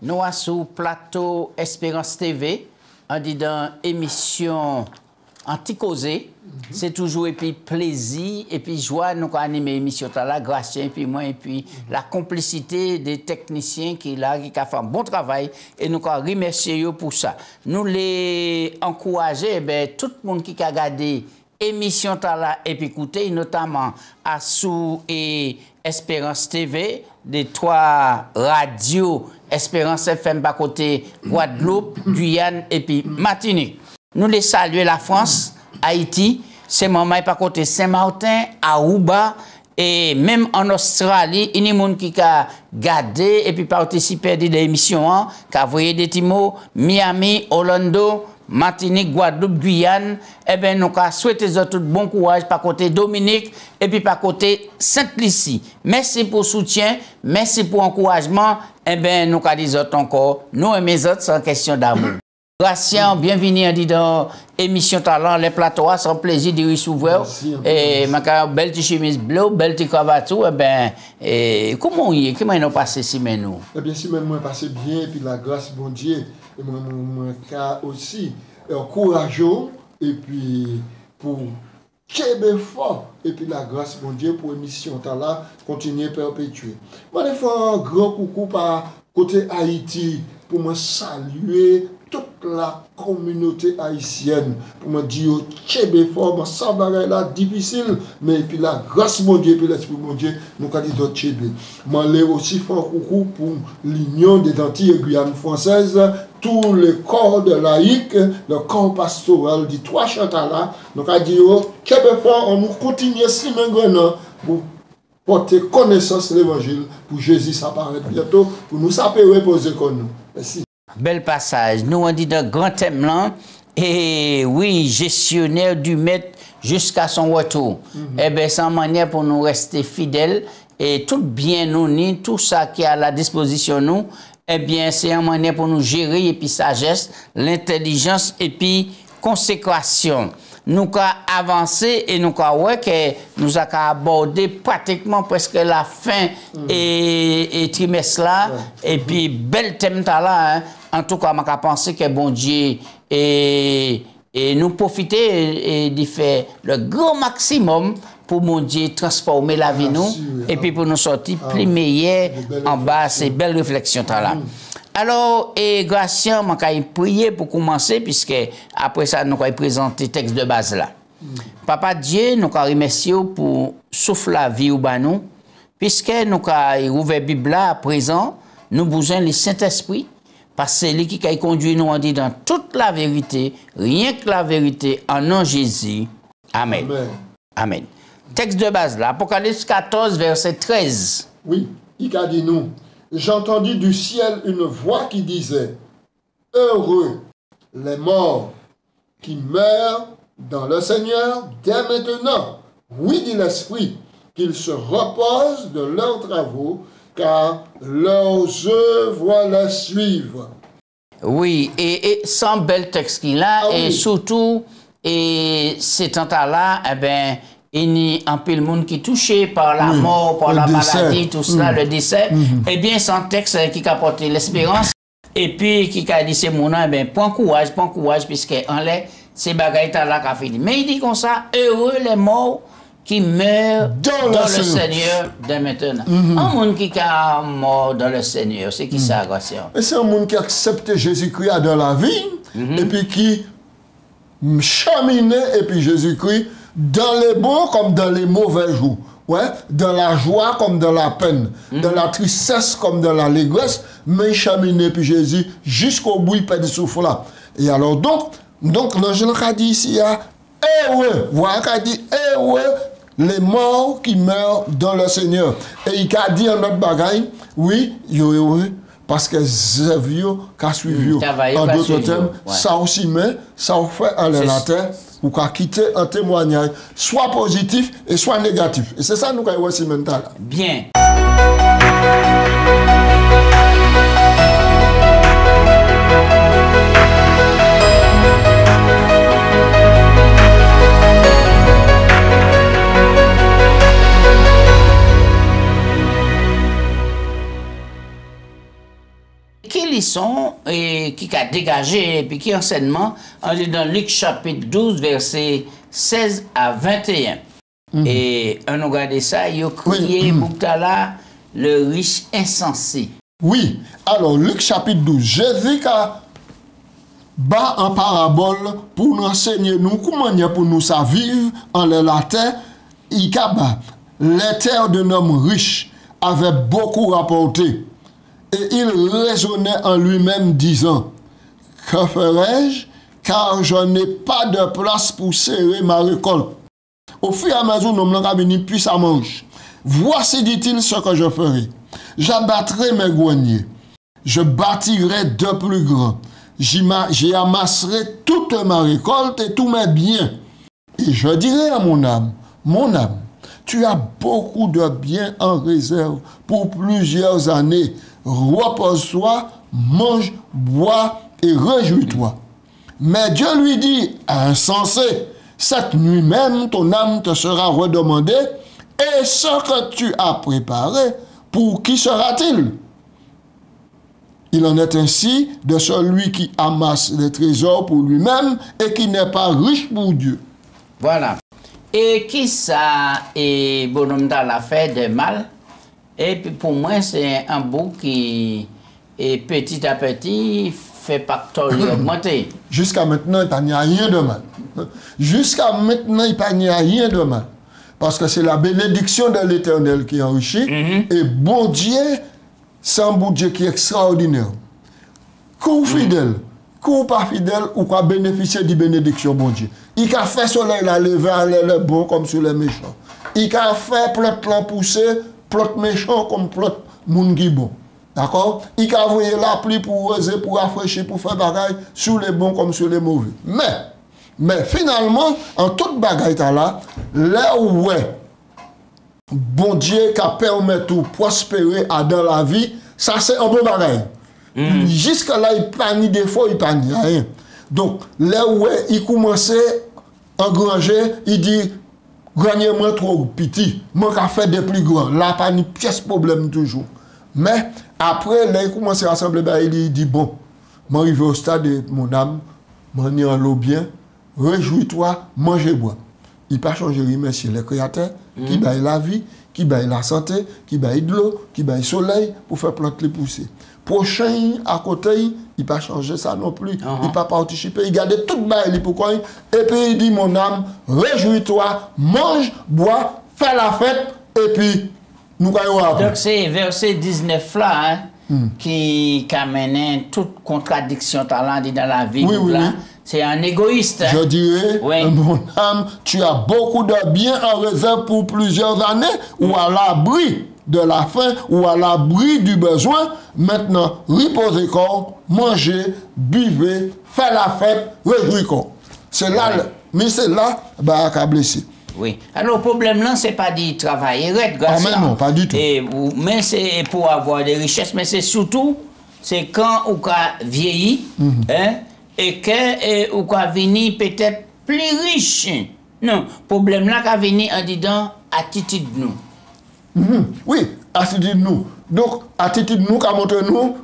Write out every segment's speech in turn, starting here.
Nous sommes sur le plateau Espérance TV, on dit dans l'émission Anti-Causé. C'est toujours et puis plaisir et puis joie nous animer l'émission là grâce et puis moi et puis la complicité des techniciens qui là qui fait un bon travail et nous remercier pour ça. Nous les encourager tout le monde qui a regardé émission là et puis écouter notamment à sous et Espérance TV des 3 radios Espérance FM par côté Guadeloupe, Guyane et puis Martinique. Nous les saluer la France, Haïti, c'est maman par côté Saint-Martin, Aruba et même en Australie, il y a des gens qui ont gardé et puis participé à des émissions, qui ont envoyé des timos, Miami, Orlando, Martinique, Guadeloupe, Guyane. Eh bien, nous souhaitons tout bon courage par côté Dominique et puis par côté Sainte-Lucie. Merci pour le soutien, merci pour l'encouragement. Eh bien, nous disons encore, nous et mes autres, c'est une question d'amour. Gracien, bienvenue dans l'émission Talent, les plateaux, c'est un plaisir de recevoir. Et ma belle chemise bleue, belle cravate, comment on a passé si nous? Eh bien, si moi passé bien, et puis la grâce bon Dieu, et moi aussi courageux, et puis pour Québec fort, et puis la grâce bon Dieu pour l'émission Talent, continuer perpétuer. Moi, je fais un grand coucou par côté Haïti pour me saluer toute la communauté haïtienne pour me dire Québec fort, ça va là difficile, mais puis la grâce mon Dieu, puis l'esprit mon Dieu, nous avons dit Québec. Moi, je aussi fais un coucou pour l'Union des Antilles et Guyane françaises, tout le corps de laïque, le corps pastoral du 3 Chantala, nous avons dit Québec fort, on nous continue si maintenant pour porter connaissance de l'évangile, pour Jésus s'apparaître bientôt, pour nous saper reposer comme nous. Merci. Bel passage. Nous, on dit dans grand thème là, et oui, gestionnaire du maître jusqu'à son retour. Eh bien, c'est une manière pour nous rester fidèles et tout bien nous, ni tout ça qui est à la disposition de nous, eh bien, c'est une manière pour nous gérer et puis sagesse, l'intelligence et puis consécration. Nous avons avancé et nous avons abordé pratiquement presque la fin et trimestre là. Et puis, bel thème là. Hein. En tout cas, je pense que bon Dieu et nous profiter et de faire le grand maximum pour mon Dieu transformer la vie nous et puis pour nous sortir plus meilleurs en bas ces belles réflexions là. Alors, et Gracien, je vais prier pour commencer, puisque après ça, nous allons présenter le texte de base là. Papa Dieu, nous allons remercier pour souffle la vie au nous, puisque nous allons ouvrir la Bible là à présent, nous avons besoin du Saint-Esprit, parce que c'est lui qui a conduit nous dans toute la vérité, rien que la vérité, en nom de Jésus. Amen. Amen. Amen. Texte de base là, Apocalypse 14, verset 13. Oui, il a dit nous. J'entendis du ciel une voix qui disait « Heureux les morts qui meurent dans le Seigneur dès maintenant. Oui, dit l'Esprit, qu'ils se reposent de leurs travaux, car leurs œuvres les suivent. » Oui, et sans bel texte qu'il a, et surtout, et ces temps-là, eh bien, il y a un peu de monde qui est touché par la mort, par la maladie, tout cela, le décès. Eh bien, c'est un texte qui a apporté l'espérance. Et puis, qui a dit, c'est mon nom, eh bien, point courage, puisque en l'air, c'est bagaille là qu'a fini. Mais il dit comme ça, heureux les morts qui meurent dans le Seigneur dès maintenant. Un monde qui est mort dans le Seigneur, c'est qui ça, Gracien? C'est un monde qui accepte Jésus-Christ dans la vie, et puis qui chemine, et puis Jésus-Christ, dans les bons comme dans les mauvais jours. Ouais, dans la joie comme dans la peine, dans la tristesse comme dans l'allégresse, mais cheminer puis Jésus jusqu'au bout, il perd de souffle là. Et alors donc l'ange a dit ici, heureux, voilà qu'il a dit heureux les morts qui meurent dans le Seigneur. Et il a dit en notre bagaille, oui, il est heureux. Parce que c'est vieux qui a suivi. En d'autres termes, ça aussi met, ça fait aller la terre, ou qu'à quitter un témoignage, soit positif et soit négatif. Et c'est ça nous avons aussi mental. Bien. leçon qui a dégagé et puis qui enseignement, on est dans Luc chapitre 12, verset 16 à 21. Et on a regardé ça, il a crié Bouktala, le riche insensé. Oui, alors Luc chapitre 12, Jésus a bas en parabole pour nous enseigner nous comment pour nous ça vivre en la terre. Il a les terres d'un homme riche avait beaucoup rapporté et il raisonnait en lui-même disant: que ferai-je car je n'ai pas de place pour serrer ma récolte. Au fur et à mesure nous l'avons venu puissamment riche. Voici, dit-il, ce que je ferai. J'abattrai mes greniers, je bâtirai de plus grands, j'y amasserai toute ma récolte et tous mes biens. Et je dirai à mon âme, tu as beaucoup de biens en réserve pour plusieurs années. Repose-toi, mange, bois et réjouis-toi. Mais Dieu lui dit, insensé, cette nuit même ton âme te sera redemandée, et ce que tu as préparé, pour qui sera-t-il? Il en est ainsi de celui qui amasse des trésors pour lui-même et qui n'est pas riche pour Dieu. Voilà. Et qui ça et bonhomme l'a fait de mal? Et puis pour moi, c'est un bout qui, et petit à petit, fait pactole augmenter. Jusqu'à maintenant, il n'y a rien de mal. Jusqu'à maintenant, il n'y a rien de mal. Parce que c'est la bénédiction de l'Éternel qui enrichit. Et bon Dieu, c'est un bon Dieu qui est extraordinaire. Qu'on fidèle, qu'on pas fidèle, ou qu'on bénéficier de bénédiction, bon Dieu. Il a fait soleil la lever, le bon comme sur les méchants. Il a fait plot pousser, plot méchant comme plot moun qui bon. D'accord? Il a envoyé la pluie pour oser, pour rafraîchir, pour faire bagaille sur les bons comme sur les mauvais. Mais finalement, en toute bagaille là, là où bon Dieu qui permet tout prospérer dans la vie, ça c'est un bon bagaille. Jusqu'à là, il n'y a pas ni défaut, il n'y a ni rien. Donc, là où il commençait à engranger, il dit, gagner moins trop petit, moi qui fait des plus grands. Là, pas ni pièce problème toujours. Mais après, là, il commence à rassembler, il dit, bon, je arrive au stade de mon âme, je en l'eau bien, réjouis-toi, mange et bois. Il n'a pas changé, remercier le Créateur, qui baille la vie, qui baille la santé, qui baille de l'eau, qui baille le soleil, pour faire planter les pousser. Prochain, à côté, il n'a pas changé ça non plus. Il n'a pas participé. Il garde tout bail pourquoi. Et puis il dit, mon âme, réjouis-toi, mange, bois, fais la fête, et puis nous allons avoir. Donc c'est verset 19 là, qui amène toute contradiction talent dans la vie. Oui. C'est un égoïste. Je dirais, mon âme, tu as beaucoup de biens en réserve pour plusieurs années, ou à l'abri de la faim, ou à l'abri du besoin. Maintenant, reposez corps, mangez, buvez, faites la fête, réjouis-vous. C'est là, mais c'est là, à blesser. Oui. Alors, le problème là, c'est pas d'y travailler, non, pas du tout. Mais c'est pour avoir des richesses, mais c'est surtout, c'est quand on a vieilli, et que on a venu peut-être plus riche. Non, le problème là, qu'a venu en disant attitude nous. Oui, attitude nous. Donc, attitude nous, qu'a montré nous,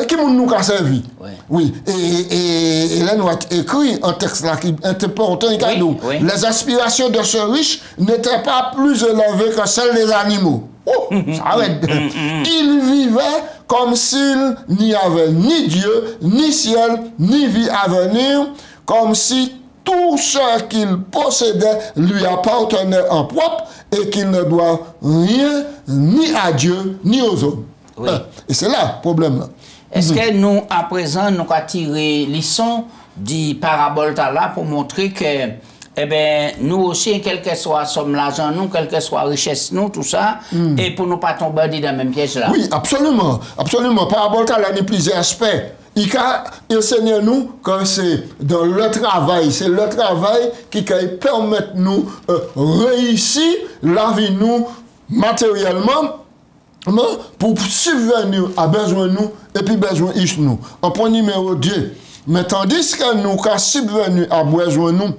qui nous a servi. Oui. Et là, nous avons écrit un texte là qui est important. Les aspirations de ce riche n'étaient pas plus élevées que celles des animaux. Oh, ça va être. Il vivait comme s'il n'y avait ni Dieu, ni ciel, ni vie à venir, comme si tout ce qu'il possédait lui appartenait en propre et qu'il ne doit rien ni à Dieu ni aux hommes. Oui. Et c'est là le problème. Est-ce que nous, à présent, nous avons tiré leçon du parabole là pour montrer que nous aussi, quel que soit somme l'argent, nous, quelle que soit richesse, nous, tout ça, et pour ne pas tomber dans le même piège là. Oui, absolument. Absolument. Parabole là, il y a plusieurs aspects. Il enseigne nous que c'est dans le travail, c'est le travail qui permet nous réussir la vie nous matériellement pour subvenir à besoin nous et puis besoin ici nous. En point numéro 2, mais tandis que nous avons subvenu à besoin nous,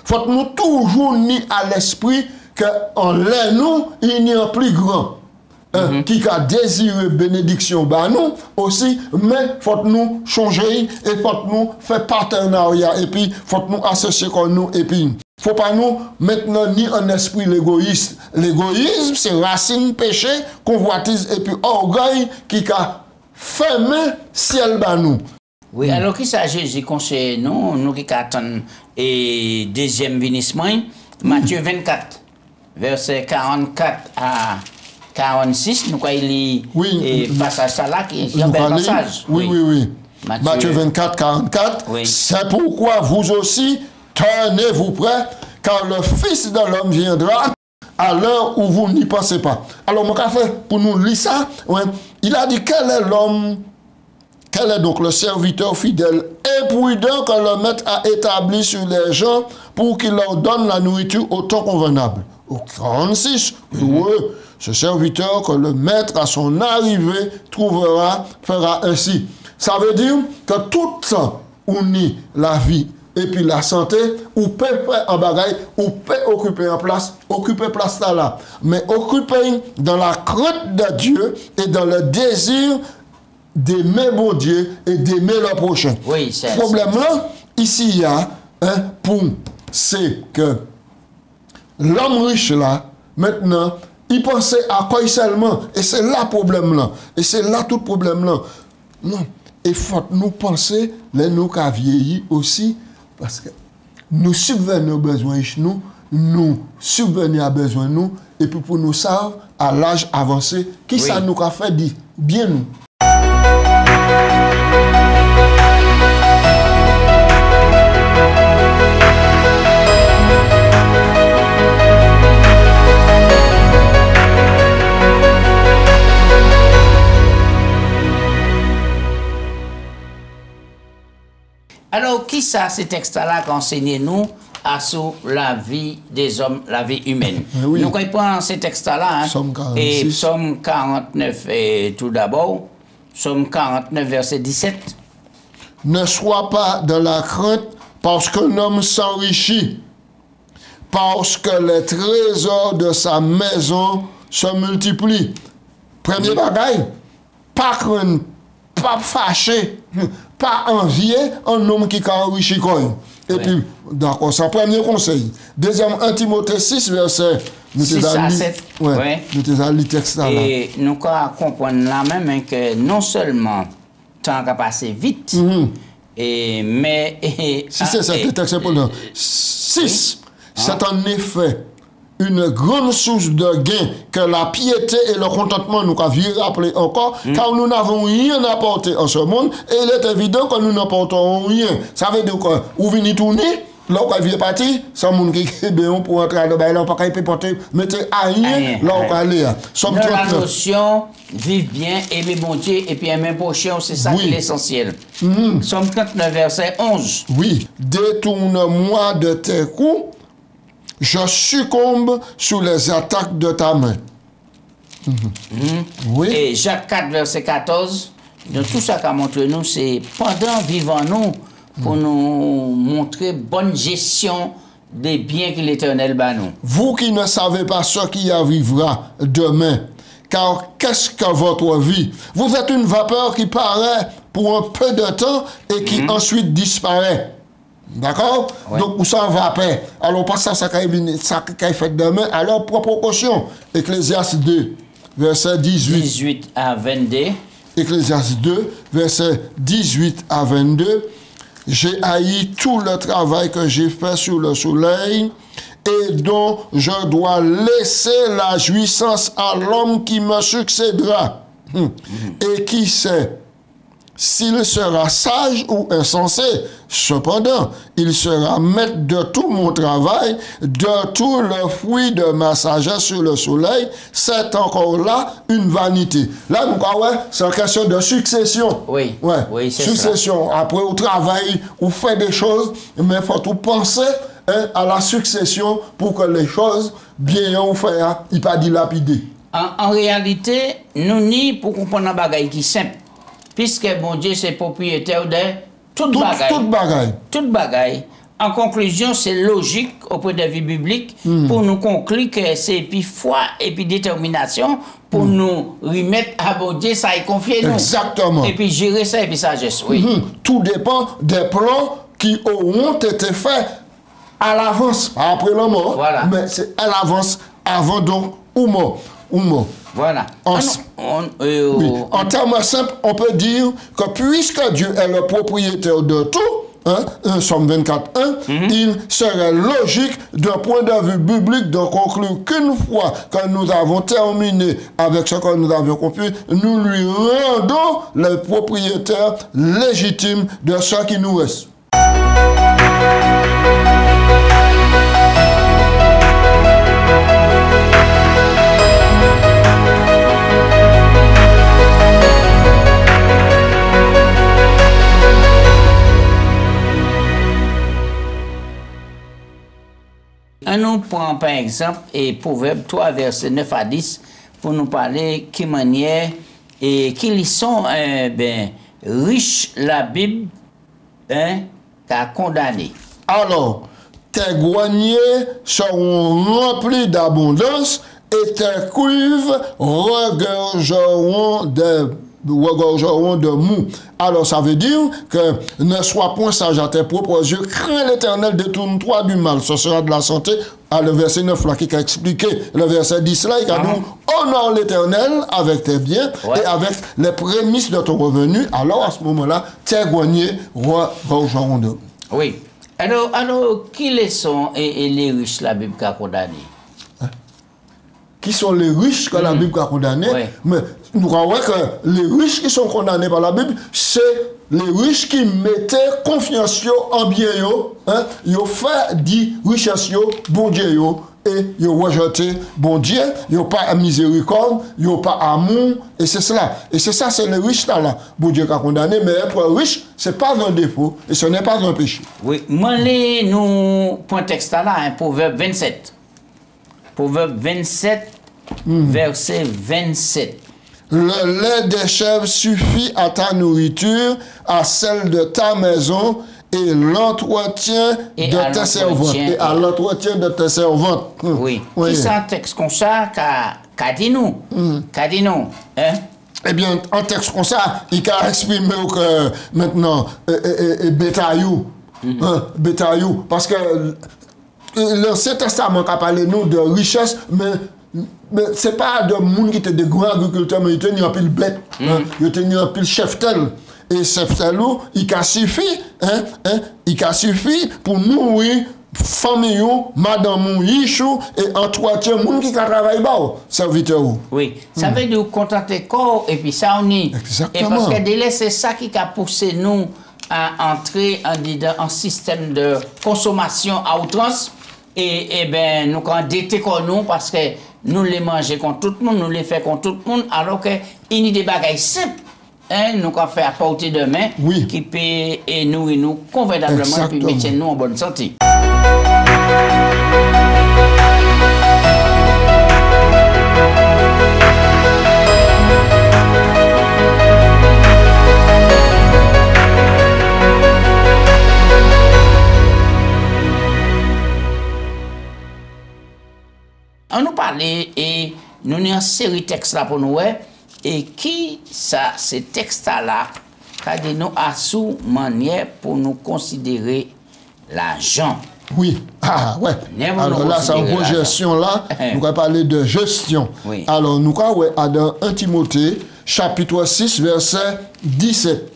faut nous toujours ni à l'esprit qu'en l'air nous, il y a un plus grand. qui a désiré bénédiction bah nous aussi, mais faut nous changer et faut nous faire partenariat et puis faut nous associer comme nous et puis faut pas nous maintenant ni un esprit l'égoïste. L'égoïsme c'est racine péché, convoitise et puis orgueil qui a fermé ciel bah nous. Oui, alors qui ça Jésus conseille nous qui attendons et deuxième vénissement, Matthieu 24, verset 44 à 46, nous quoi il lit passage ça là qui est un bel passage. Oui. Matthieu 24, 44. Oui. C'est pourquoi vous aussi tenez-vous prêts, car le Fils de l'homme viendra à l'heure où vous n'y pensez pas. Alors mon café pour nous lire ça, il a dit quel est l'homme. Quel est donc le serviteur fidèle et prudent que le maître a établi sur les gens pour qu'il leur donne la nourriture au temps convenable? Au 46, ce serviteur que le maître à son arrivée trouvera, fera ainsi. Ça veut dire que tout ça unit la vie et puis la santé, ou peut faire un bagage, ou peut occuper place là. Mais occuper dans la crainte de Dieu et dans le désir d'aimer mon Dieu et d'aimer le prochain. Oui, c'est le problème là, ici, il y a un point, c'est que l'homme riche là, maintenant, il pensait à quoi seulement, et c'est là le problème là, et c'est là tout le problème là. Non, il faut nous penser, les nous qui vieilli aussi, parce que nous subvenons aux besoins de nous subvenons à besoin de nous, et puis pour nous savoir, à l'âge avancé, qui ça nous a fait dire, bien nous. Alors, qui ça, ces textes-là, qu'enseignez nous sur la vie des hommes, la vie humaine? Oui. Nous comprenons ces textes-là, et Psaume 49, et tout d'abord, Psaume 49, verset 17. Ne sois pas dans la crainte parce qu'un homme s'enrichit, parce que les trésors de sa maison se multiplient. Premier bagaille, pas craindre, pas fâcher, pas envier un homme qui a enrichi quoi. Et puis, d'accord, c'est le premier conseil. Deuxième, 1 Timothée 6, verset 6 à 7. Nous avons lu texte là. Et nous comprenons là même que non seulement temps qui passe vite, mais... Si c'est ça, le texte pour nous. 6, c'est en effet une grande source de gain que la piété et le contentement nous avons rappelé encore, car nous n'avons rien apporté en ce monde, et il est évident que nous n'apportons rien. Ça veut dire que vous venez tourner, là où vous êtes parti, sans monde qui est bien pour entrer dans le bail, là où vous porter, mettez à rien, là où vous allez. La notion, vivre bien, aimer bon Dieu, et puis aimer prochain, c'est ça qui est l'essentiel. Somme 39, verset 11. Oui, détourne-moi de tes coups, je succombe sous les attaques de ta main. Oui. Et Jacques 4, verset 14, de tout ça qu'a montré nous, c'est pendant vivant nous, pour nous montrer bonne gestion des biens que l'Éternel bat nous. Vous qui ne savez pas ce qui arrivera demain, car qu'est-ce que votre vie? Vous êtes une vapeur qui paraît pour un peu de temps et qui ensuite disparaît. D'accord? Donc, vous s'en va paix. Alors, pas ça qui fait demain. Alors, propre caution. Ecclésiaste 2, verset 18. 18 à 22. Ecclésiaste 2, verset 18 à 22. J'ai haï tout le travail que j'ai fait sur le soleil et dont je dois laisser la jouissance à l'homme qui me succédera. Et qui sait s'il sera sage ou insensé, cependant, il sera maître de tout mon travail, de tout le fruit de ma sagesse sur le soleil. C'est encore là une vanité. Là, nous c'est une question de succession. Oui, c'est succession. Ça. Après, au travail, on fait des choses, mais il faut tout penser à la succession pour que les choses, bien on fait, il ne pas dilapider. En réalité, nous ni pour comprendre un bagage qui est simple. Puisque bon Dieu c'est propriétaire de toute bagaille. Toute bagaille. Toute bagaille. en conclusion, c'est logique au point de vue biblique pour nous conclure que c'est puis foi et puis détermination pour nous remettre à bon Dieu, ça et confier nous. Exactement. Et puis gérer ça et puis sagesse, oui. Tout dépend des plans qui auront été faits à l'avance, pas après la mort, Voilà. mais c'est à l'avance, avant donc, ou mort. Voilà. Oui. En termes simples, on peut dire que puisque Dieu est le propriétaire de tout, Somme 24.1, il serait logique d'un point de vue biblique de conclure qu'une fois que nous avons terminé avec ce que nous avions compris, nous lui rendons le propriétaire légitime de ce qui nous reste. Nous prenons par exemple et Proverbe 3, verset 9 à 10 pour nous parler qui manière et qui sont riches la Bible qu'a condamné. Alors, tes greniers seront remplis d'abondance et tes cuves regorgeront de mou. Alors ça veut dire que ne sois point sage à tes propres yeux, crains l'Éternel, détourne-toi du mal, ce sera de la santé. À le verset 9 là qui a expliqué, le verset 10 là, il a dit honore l'Éternel avec tes biens et avec les prémices de ton revenu, alors à ce moment-là, tes greniers regorgeront de mou. Oui. Alors, qui sont les riches la Bible a condamné? Qui sont les riches que la Bible a condamnés? Mais nous croyons que les riches qui sont condamnés par la Bible, c'est les riches qui mettaient confiance en bien, ils ont fait dit richesse, bon Dieu, et ils ont rejeté bon Dieu, ils n'ont pas miséricorde, ils n'ont pas amour, et c'est cela. Et c'est ça, c'est les riches là, bon Dieu qui a condamné, mais être riche, ce n'est pas un défaut, et ce n'est pas un péché. Oui, moi, nous, point texte là, Proverbe 27. Proverbe 27, verset 27. Le lait des chèvres suffit à ta nourriture, à celle de ta maison, et l'entretien de tes servantes. Et à l'entretien de tes servantes. Oui. Qui c'est un texte comme ça qu'a dit nous? Qu'a dit nous? Eh bien, un texte comme ça, il a exprimé que maintenant, bétaillou. Bétaillou. Parce que l'Ancien Testament a parlé nous de richesse, mais ce n'est pas de monde qui était des grands agriculteurs, mais ils tenaient un pile bête, ils tenaient un pile cheftel. Et cheftel, il a suffi, il a suffi pour nourrir famille, madame, yichou, et entretien, monde qui travaille bas, serviteur. Oui, ça veut dire contenter corps, et puis ça on y. Exactement. Et parce que délai, c'est ça qui a poussé nous à entrer en système de consommation à outrance. Et bien, nous avons endetté comme nous parce que nous les mangeons contre tout le monde, nous les faisons contre tout le monde, alors qu'il y a des bagages simples. Nous avons fait à portée de main qui peut nourrir nous convenablement et puis mettre nous en bonne santé. On nous parlait et nous avons une série de textes là pour nous, et qui ça, ces textes-là, qui nous a sous manière pour nous considérer l'argent. Oui, alors là, cette gestion là, nous allons parler de gestion. Oui. Alors, nous allons dans 1 Timothée, chapitre 6, verset 17.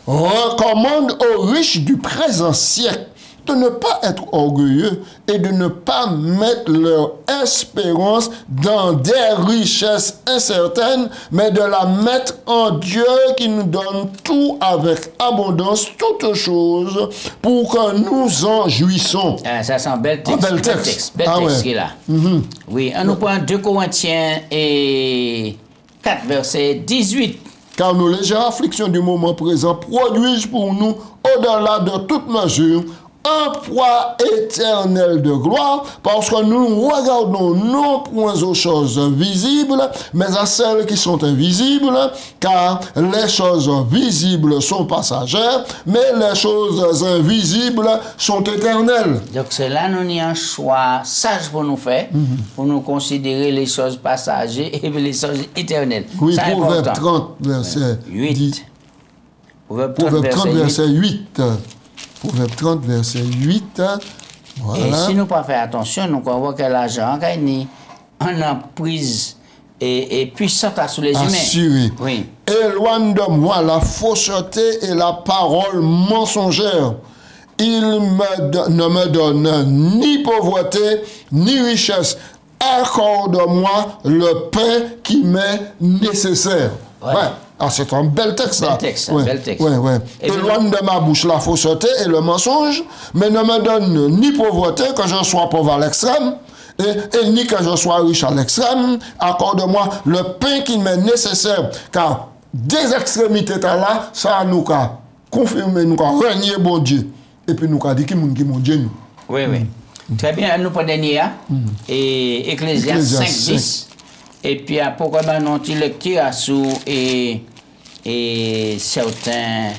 Recommande aux riches du présent siècle de ne pas être orgueilleux et de ne pas mettre leur espérance dans des richesses incertaines, mais de la mettre en Dieu qui nous donne tout avec abondance, toutes choses, pour que nous en jouissons. Ça c'est un bel texte. Bel texte. Bel texte qui est là. Oui, on nous prend 2 Corinthiens et 4, verset 18. Car nos légères afflictions du moment présent produisent pour nous, au-delà de toute mesure, un poids éternel de gloire, parce que nous regardons non point aux choses visibles, mais à celles qui sont invisibles, car les choses visibles sont passagères, mais les choses invisibles sont éternelles. Donc c'est là nous avons un choix sage pour nous faire, pour nous considérer les choses passagères et les choses éternelles. Oui, c'est Proverbe important. 30, verset 8. Proverbe 30, verset 8. Proverbe 30, verset 8. Voilà. Et si nous pas faire attention, nous voit que l'argent gagné en emprise et puissante sous les humains. Assuré. Oui. Éloigne de moi la fausseté et la parole mensongère. Il ne me donne ni pauvreté, ni richesse. Accorde-moi le pain qui m'est nécessaire. Ouais. Ouais. Ah, c'est un bel texte, ça. Bel texte, ouais. bel texte. Ouais, ouais. Éloigne de ma bouche la fausseté et le mensonge, mais ne me donne ni pauvreté, que je sois pauvre à l'extrême, et ni que je sois riche à l'extrême. Accorde-moi le pain qui m'est nécessaire, car des extrémités là, ça nous a confirmé, nous a renié bon Dieu. Et puis nous a dit qui mon Dieu nous. Oui, oui. Très bien, nous prenons dernier, et Ecclésiaste 5, 10. Et puis, pourquoi nous avons lecture sur certains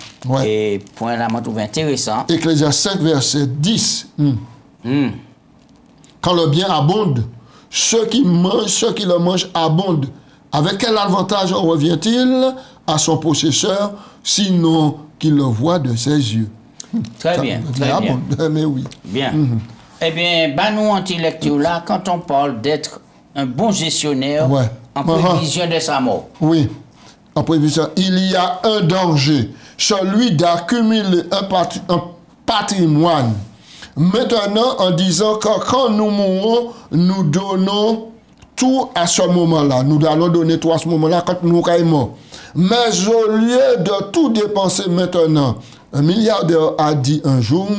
points là, je trouve intéressants. Ecclésiaste 5, verset 10. Quand le bien abonde, ceux qui le mangent abondent. Avec quel avantage revient-il à son possesseur, sinon qu'il le voit de ses yeux? Très bien, très bien. Mais oui. Bien. Eh bien, nous avons lecture là, quand on parle d'être un bon gestionnaire en prévision de sa mort. Oui, en prévision. Il y a un danger, celui d'accumuler un patrimoine. Maintenant, en disant que quand nous mourrons, nous donnons tout à ce moment-là. Nous allons donner tout à ce moment-là quand nous sommes morts. Mais au lieu de tout dépenser maintenant, un milliardaire a dit un jour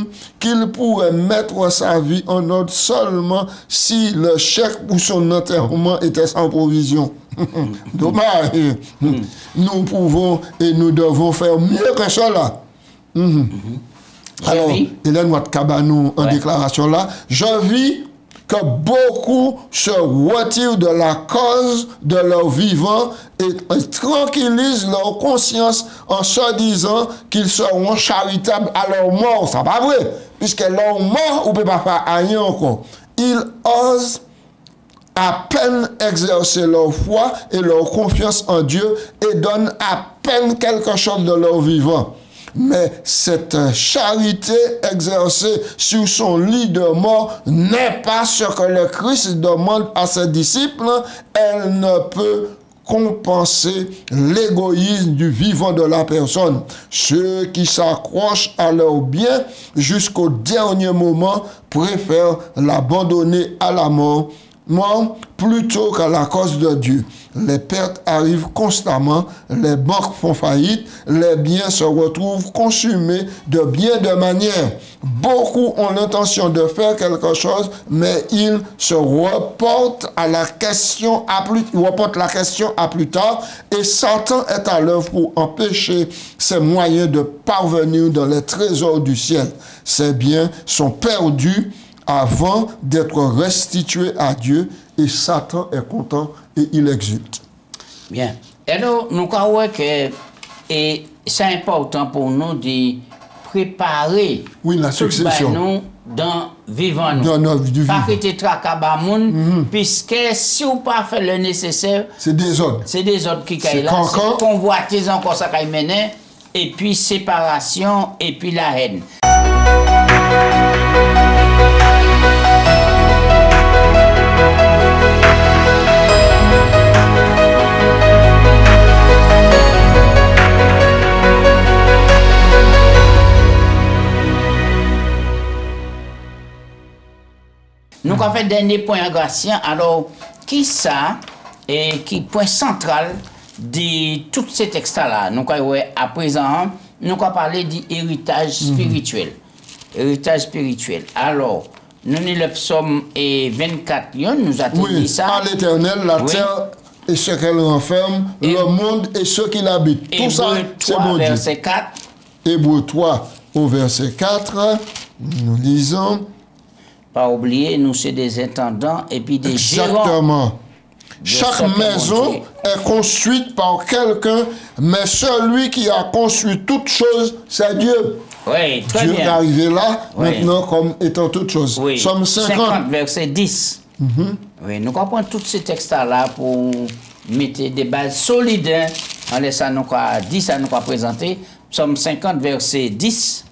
qu'il pourrait mettre sa vie en ordre seulement si le chèque pour son enterrement était sans provision. Dommage. Nous pouvons et nous devons faire mieux que cela. Alors, Hélène Ouattakabanou, en déclaration là, je vis que beaucoup se retirent de la cause de leur vivant et tranquillisent leur conscience en se disant qu'ils seront charitables à leur mort. Ça pas vrai, puisque leur mort, on ne peut pas faire rien encore. Ils osent à peine exercer leur foi et leur confiance en Dieu et donnent à peine quelque chose de leur vivant. Mais cette charité exercée sur son lit de mort n'est pas ce que le Christ demande à ses disciples. Elle ne peut compenser l'égoïsme du vivant de la personne. Ceux qui s'accrochent à leur bien jusqu'au dernier moment préfèrent l'abandonner à la mort plutôt qu'à la cause de Dieu. Les pertes arrivent constamment, les banques font faillite, les biens se retrouvent consumés de bien de manières. Beaucoup ont l'intention de faire quelque chose, mais ils se reportent la question à plus tard, et Satan est à l'œuvre pour empêcher ces moyens de parvenir dans les trésors du ciel. Ces biens sont perdus avant d'être restitués à Dieu, et Satan est content et il exulte. Bien. Alors, nous croyons que c'est important pour nous de préparer la succession nous dans vivant nous. Dans notre vie. Pas que tu tracabamoun, puisque si vous pas fait le nécessaire, c'est des ordres. C'est des ordres qui caillent là. C'est convoitise encore ça qui mène, et puis séparation, et puis la haine. Nous avons fait dernier point à Gratien. Alors, qui ça et qui point central de tous ces textes-là? Nous avons à présent, nous avons parlé d'héritage spirituel. Héritage spirituel. Alors, nous avons le psaume 24, nous avons dit ça. À l'éternel, la terre et ce qu'elle renferme, le monde et ceux qui l'habitent. Tout ça, c'est bon Dieu. Verset 4. Hébreux 3 au verset 4. Nous lisons. Pas oublier, nous c'est des intendants et puis des gérants. Exactement. Chaque maison est construite par quelqu'un, mais celui qui a construit toute chose, c'est Dieu. Oui, très Dieu bien. est arrivé là, Oui. maintenant, comme étant toute chose. Oui. Somme 50. Verset 10. Oui, nous comprenons tous ces textes-là pour mettre des bases solides. Hein. En laissant nous quoi 10 à nous quoi présenter. Somme 50, verset 10.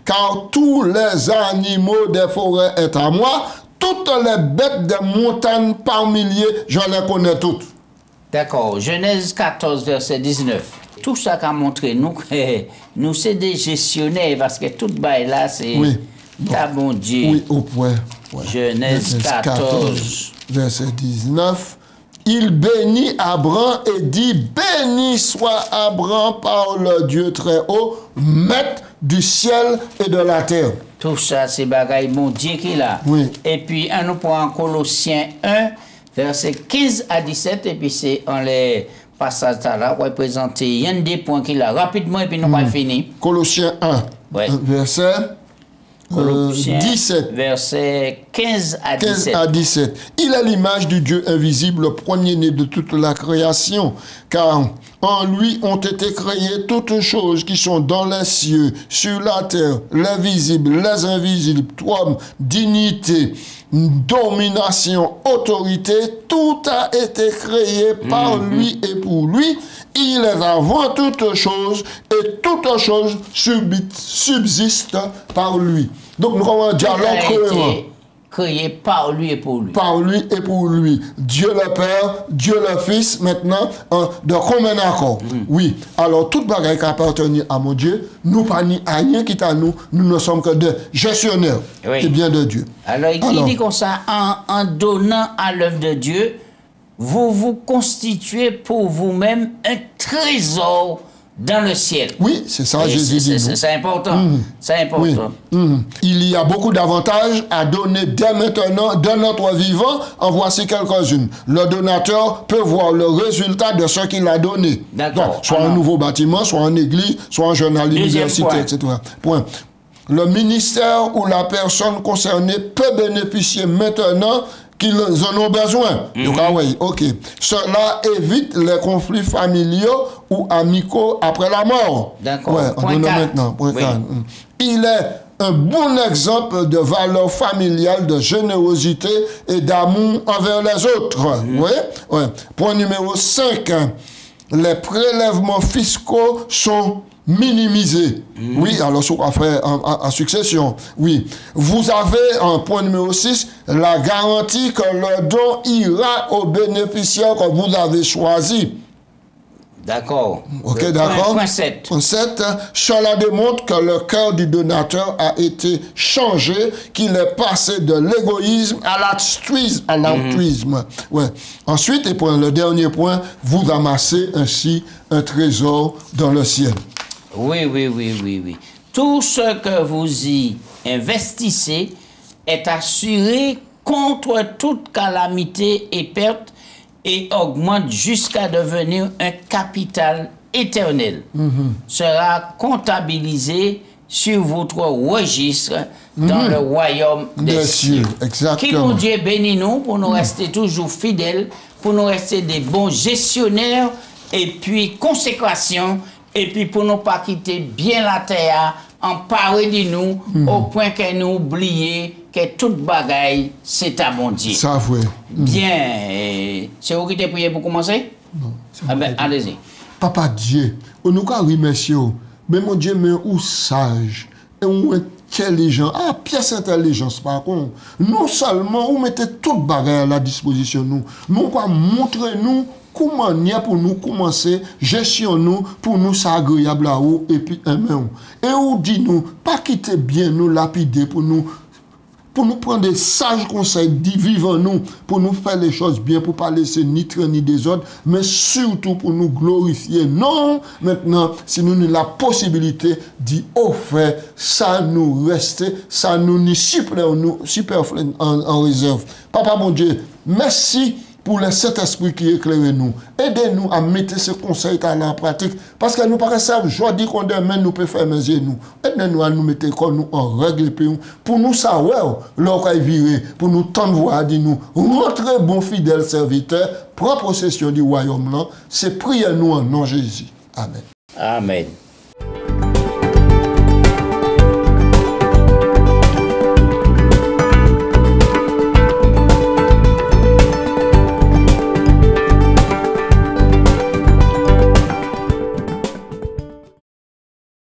Car tous les animaux des forêts est à moi, toutes les bêtes des montagnes par milliers, je les connais toutes. D'accord. Genèse 14, verset 19. Tout ça qu'a montré nous que nous c'est des gestionnaires parce que tout bail là c'est Oui. ta bon Dieu. Oui, au point. Ouais. Genèse 14. Verset 19. Il bénit Abraham et dit, béni soit Abraham par le Dieu très haut, maître du ciel et de la terre. Tout ça, c'est bagaille mon Dieu qui l'a. Oui. Et puis, on nous prend Colossiens 1, verset 15 à 17, et puis c'est en les passages là, on va présenter, il y a des points qu'il a rapidement, et puis nous va finir. Colossiens 1, Ouais. verset Colossiens, 17. verset 15 à 15 17. à 17. Il est l'image du Dieu invisible, le premier-né de toute la création, car en lui ont été créées toutes choses qui sont dans les cieux, sur la terre, les visibles, les invisibles, trône, dignité, domination, autorité, tout a été créé par lui et pour lui. Il est avant toute chose et toute chose subsiste par lui. Donc nous avons un dialogue cohérent. Créé par lui et pour lui. Par lui et pour lui. Dieu le Père, Dieu le Fils, maintenant, de commun accord. Oui. Alors, toute bagaille qui appartient à mon Dieu, nous pas ni à rien qui est à nous, nous ne sommes que des gestionnaires. Oui. Et bien de Dieu. Alors, il dit comme ça, en donnant à l'œuvre de Dieu, vous vous constituez pour vous-même un trésor dans le ciel. Oui, c'est ça, Jésus dit. C'est important. C'est important. Oui. Il y a beaucoup d'avantages à donner dès maintenant de notre vivant. En voici quelques-unes. Le donateur peut voir le résultat de ce qu'il a donné. D'accord. Donc, soit un nouveau bâtiment, soit une église, soit un jeune à l'université, etc. Point. Le ministère ou la personne concernée peut bénéficier maintenant qu'ils en ont besoin. Donc, ah oui, ok. Cela évite les conflits familiaux ou amicaux après la mort. D'accord. Ouais, on donne maintenant. Point 4. Il est un bon exemple de valeur familiale, de générosité et d'amour envers les autres. Oui. Point numéro 5. Les prélèvements fiscaux sont minimisés. Oui, alors ça va faire en succession. Oui. Vous avez, en point numéro 6, la garantie que le don ira aux bénéficiaires que vous avez choisis. D'accord. Ok, d'accord. Point 7. Point 7. Cela démontre que le cœur du donateur a été changé, qu'il est passé de l'égoïsme à l'altruisme. Ouais. Ensuite, et pour le dernier point, vous amassez ainsi un trésor dans le ciel. Oui. Tout ce que vous y investissez est assuré contre toute calamité et perte et augmente jusqu'à devenir un capital éternel. Sera comptabilisé sur votre registre dans le royaume des cieux. Exactement. Qui, mon Dieu, bénit nous pour nous rester toujours fidèles, pour nous rester des bons gestionnaires et puis consécration. Et puis pour ne pas quitter bien la terre, emparer de nous, au point que nous oublions que toute bagaille, c'est à mon Dieu. Ça, oui. Bien, c'est vous qui t'es prié pour commencer? Non. Ah ben, allez-y. Papa Dieu, on nous a remercié, mais mon Dieu, mais ou sage, et ou intelligent, pièce intelligence par contre. Non seulement, vous mettez toute bagaille à la disposition nous, mais on va montrer nous comment il y a pour nous commencer, gestion nous, pour nous ça agréable à vous, et puis aimer. Et ou dit nous, pas quitter bien nous lapider pour nous prendre des sages conseils, vivant nous, pour nous faire les choses bien, pour ne pas laisser ni train ni désordre, mais surtout pour nous glorifier. Non, maintenant, si nous avons la possibilité d'y offrir, ça nous reste, ça nous superflu en réserve. Papa, mon Dieu, merci pour le Saint-Esprit qui éclaire nous. Aidez-nous à mettre ces conseils en pratique. Parce que nous paraissons, je dis qu'on demain nous peut faire manger nous. Aidez-nous à nous mettre comme nous en règle pour nous savoir l'or virer, pour nous tendre voir dire nous, rentrez bon fidèle serviteur, prends possession du royaume là. C'est prier nous en nom Jésus. Amen. Amen.